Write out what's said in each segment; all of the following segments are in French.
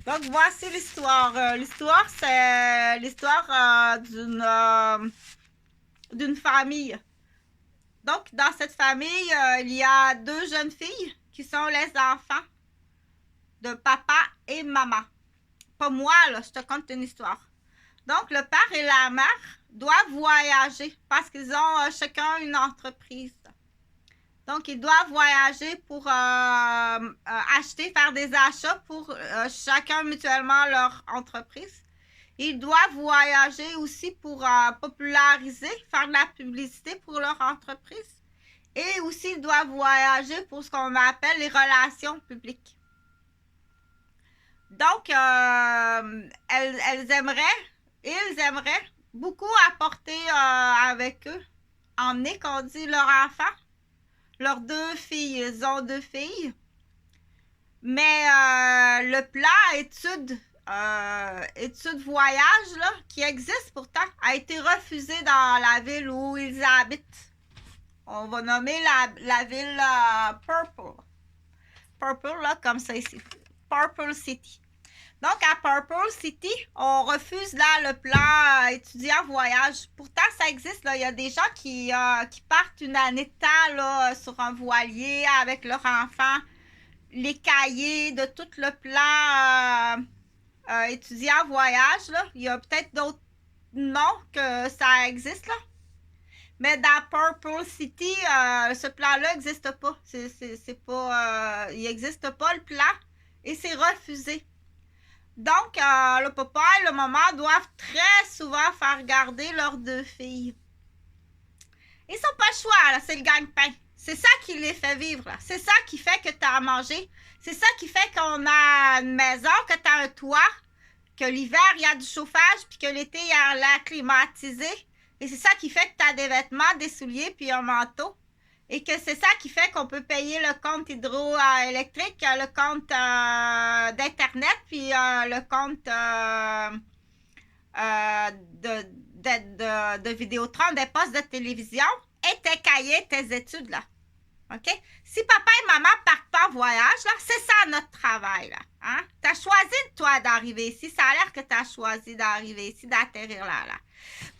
Donc, voici l'histoire. L'histoire, c'est l'histoire d'une famille. Donc, dans cette famille, il y a deux jeunes filles qui sont les enfants de papa et maman. Pas moi, là, je te conte une histoire. Donc, le père et la mère doivent voyager parce qu'ils ont chacun une entreprise. Donc, ils doivent voyager pour acheter, faire des achats pour chacun mutuellement leur entreprise. Ils doivent voyager aussi pour populariser, faire de la publicité pour leur entreprise. Et aussi, ils doivent voyager pour ce qu'on appelle les relations publiques. Donc, ils aimeraient beaucoup apporter avec eux, emmener, qu'on dit, leur enfant, leurs deux filles. Ils ont deux filles. Mais le plan étude voyage là, qui existe pourtant a été refusé dans la ville où ils habitent. On va nommer la ville Purple. Purple, là, comme ça ici. Purple City. Donc, à Purple City, on refuse là le plan étudiant voyage. Pourtant, ça existe. Là. Il y a des gens qui partent une année de temps là, sur un voilier avec leur enfant, les cahiers de tout le plan étudiant voyage. Là. Il y a peut-être d'autres noms que ça existe. Là. Mais dans Purple City, ce plan-là n'existe pas. C'est pas il n'existe pas le plan et c'est refusé. Donc, le papa et le maman doivent très souvent faire garder leurs deux filles. Ils n'ont pas le choix, là, c'est le gagne-pain. C'est ça qui les fait vivre, là. C'est ça qui fait que tu as à manger. C'est ça qui fait qu'on a une maison, que tu as un toit, que l'hiver, il y a du chauffage, puis que l'été, il y a l'air climatisé. Et c'est ça qui fait que tu as des vêtements, des souliers, puis un manteau. Et que c'est ça qui fait qu'on peut payer le compte hydroélectrique, le compte d'Internet, puis le compte de Vidéotron, des postes de télévision et tes cahiers, tes études, là. OK? Si papa et maman partent pas en voyage, là, c'est ça notre travail, là. Hein? Tu as choisi, toi, d'arriver ici. Ça a l'air que tu as choisi d'arriver ici, d'atterrir là, là.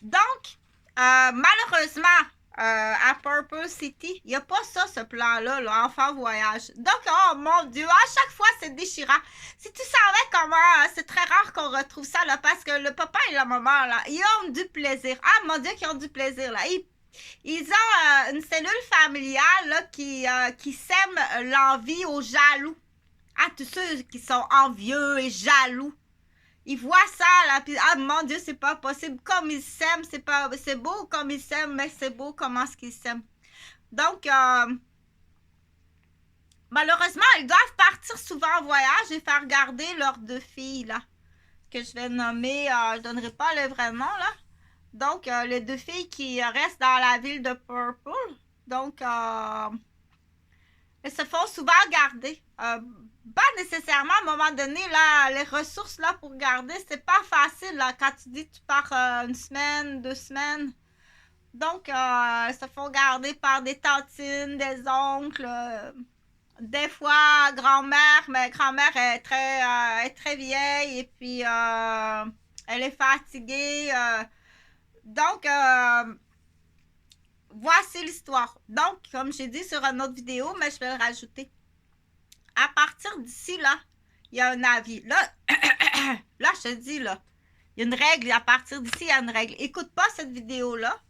Donc, malheureusement, à Purple City, il n'y a pas ça, ce plan-là, là, enfant voyage. Donc, oh mon Dieu, à chaque fois, c'est déchirant. Si tu savais comment, c'est très rare qu'on retrouve ça, là, parce que le papa et la maman, là, ils ont du plaisir. Ah, mon Dieu, qu'ils ont du plaisir, là. Ils ont une cellule familiale, là, qui sème l'envie aux jaloux. Ah, tous ceux qui sont envieux et jaloux. Ils voient ça, là, puis ah mon Dieu, c'est pas possible. Comme ils s'aiment, c'est beau comme ils s'aiment, mais c'est beau comment ce qu'ils s'aiment. Donc, malheureusement, ils doivent partir souvent en voyage et faire garder leurs deux filles, là, que je vais nommer, je donnerai pas le vrai nom, là. Donc, les deux filles qui restent dans la ville de Purple. Donc, elles se font souvent garder. Pas nécessairement à un moment donné, là, les ressources là pour garder, c'est pas facile là, quand tu dis que tu pars une semaine, 2 semaines. Donc, elles se font garder par des tantines, des oncles, des fois grand-mère, mais grand-mère est très vieille et puis elle est fatiguée. Donc, voici l'histoire. Donc, comme j'ai dit sur une autre vidéo, mais je vais le rajouter. À partir d'ici, là, il y a un avis. Là, là, je te dis, là, il y a une règle. À partir d'ici, il y a une règle. Écoute pas cette vidéo-là.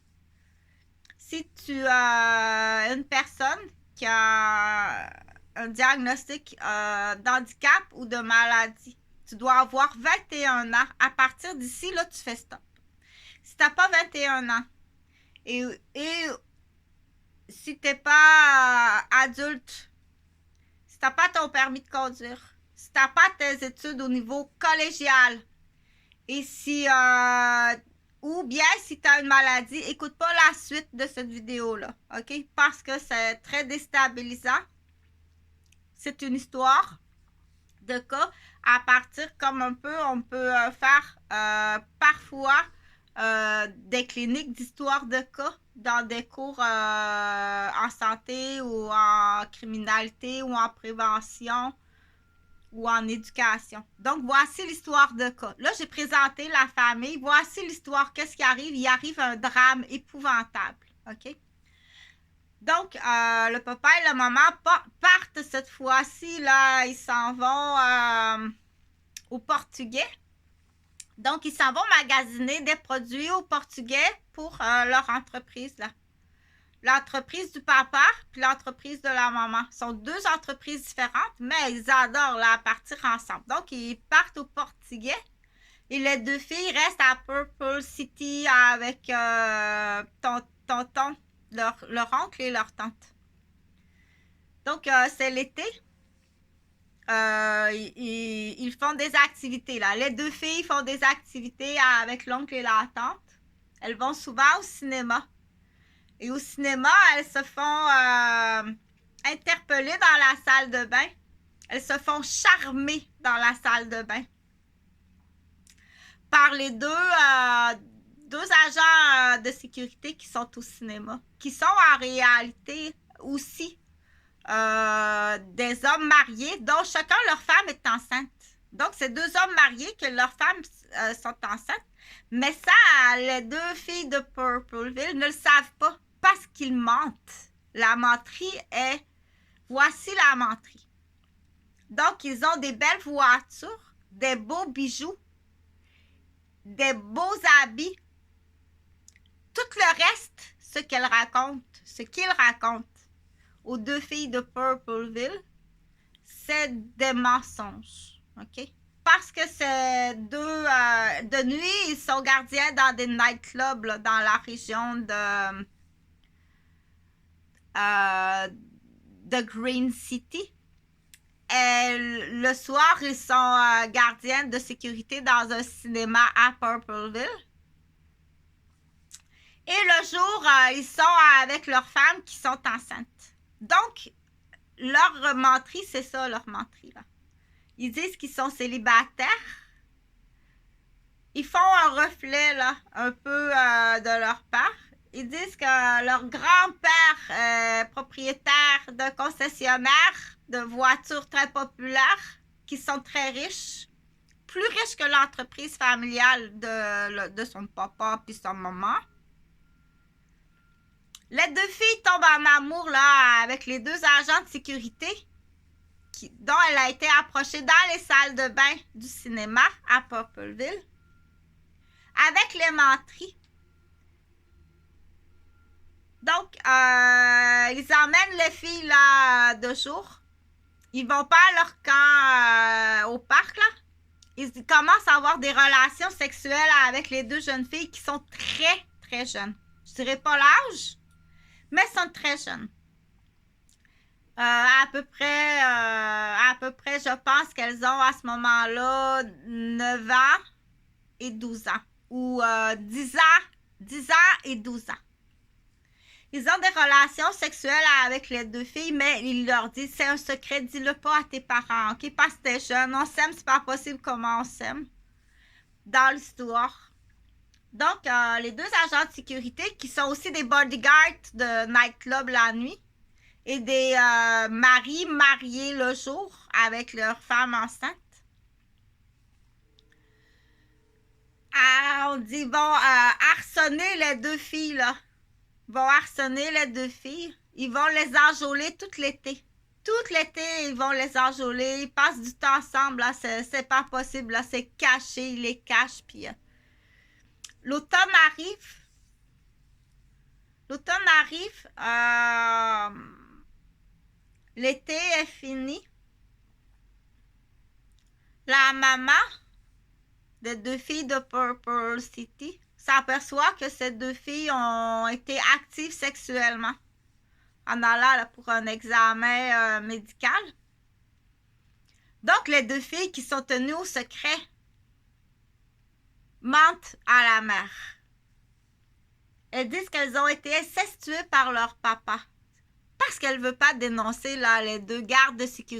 Si tu as une personne qui a un diagnostic d'handicap ou de maladie, tu dois avoir 21 ans. À partir d'ici, là, tu fais stop. Si tu n'as pas 21 ans et si tu n'es pas adulte, si tu n'as pas ton permis de conduire, si tu n'as pas tes études au niveau collégial, et si ou bien si tu as une maladie, écoute pas la suite de cette vidéo-là, OK? Parce que c'est très déstabilisant. C'est une histoire de cas à partir comme un peu, on peut faire parfois des cliniques d'histoire de cas dans des cours en santé ou en criminalité ou en prévention ou en éducation. Donc, voici l'histoire de cas. Là, j'ai présenté la famille. Voici l'histoire. Qu'est-ce qui arrive? Il arrive un drame épouvantable. OK? Donc, le papa et la maman partent cette fois-ci. Là, ils s'en vont au Portugais. Donc, ils s'en vont magasiner des produits au Portugais pour leur entreprise, là. L'entreprise du papa puis l'entreprise de la maman. Ce sont deux entreprises différentes, mais ils adorent là, partir ensemble. Donc, ils partent au Portugais et les deux filles restent à Purple City avec tonton, leur oncle et leur tante. Donc, c'est l'été. Ils font des activités, là. Les deux filles font des activités avec l'oncle et la tante. Elles vont souvent au cinéma. Et au cinéma, elles se font interpeller dans la salle de bain. Elles se font charmer dans la salle de bain par les deux agents de sécurité qui sont au cinéma, qui sont en réalité aussi des hommes mariés dont chacun leur femme est enceinte. Donc, c'est deux hommes mariés que leurs femmes sont enceintes. Mais ça, les deux filles de Purpleville ne le savent pas parce qu'ils mentent. La menterie est... Voici la menterie. Donc, ils ont des belles voitures, des beaux bijoux, des beaux habits. Tout le reste, ce qu'ils racontent aux deux filles de Purpleville, c'est des mensonges. OK? Parce que c'est deux... de nuit, ils sont gardiens dans des nightclubs là, dans la région de Green City. Et le soir, ils sont gardiens de sécurité dans un cinéma à Purpleville. Et le jour, ils sont avec leurs femmes qui sont enceintes. Donc, leur menterie, c'est ça, leur menterie, là. Ils disent qu'ils sont célibataires. Ils font un reflet, là, un peu de leur part. Ils disent que leur grand-père est propriétaire de concessionnaires de voitures très populaires qui sont très riches. Plus riches que l'entreprise familiale de son papa puis son maman. Les deux filles tombent en amour là, avec les deux agents de sécurité dont elle a été approchée dans les salles de bain du cinéma à Purpleville. Avec les menteries. Donc, ils emmènent les filles là de jour. Ils vont pas à leur camp au parc là. Ils commencent à avoir des relations sexuelles avec les deux jeunes filles qui sont très, très jeunes. Je dirais pas l'âge, mais sont très jeunes. À peu près, je pense qu'elles ont à ce moment-là 9 ans et 12 ans. Ou 10 ans et 12 ans. Ils ont des relations sexuelles avec les deux filles, mais ils leur disent, c'est un secret, dis-le pas à tes parents, ok? Parce que t'es jeune, on s'aime, c'est pas possible comment on s'aime. Dans l'histoire. Donc, les deux agents de sécurité, qui sont aussi des bodyguards de nightclub la nuit, et des maris mariés le jour avec leurs femmes enceintes. On dit, vont harceler les deux filles, là. Vont harceler les deux filles. Ils vont les enjôler tout l'été. Tout l'été, ils vont les enjôler. Ils passent du temps ensemble, là. C'est pas possible, là. C'est caché, ils les cachent, puis... l'automne arrive. L'automne arrive. L'été est fini. La maman des deux filles de Purple City s'aperçoit que ces deux filles ont été actives sexuellement en allant là, pour un examen médical. Donc, les deux filles qui sont tenues au secret mentent à la mère. Elles disent qu'elles ont été incestuées par leur papa parce qu'elle ne veut pas dénoncer là, les deux gardes de sécurité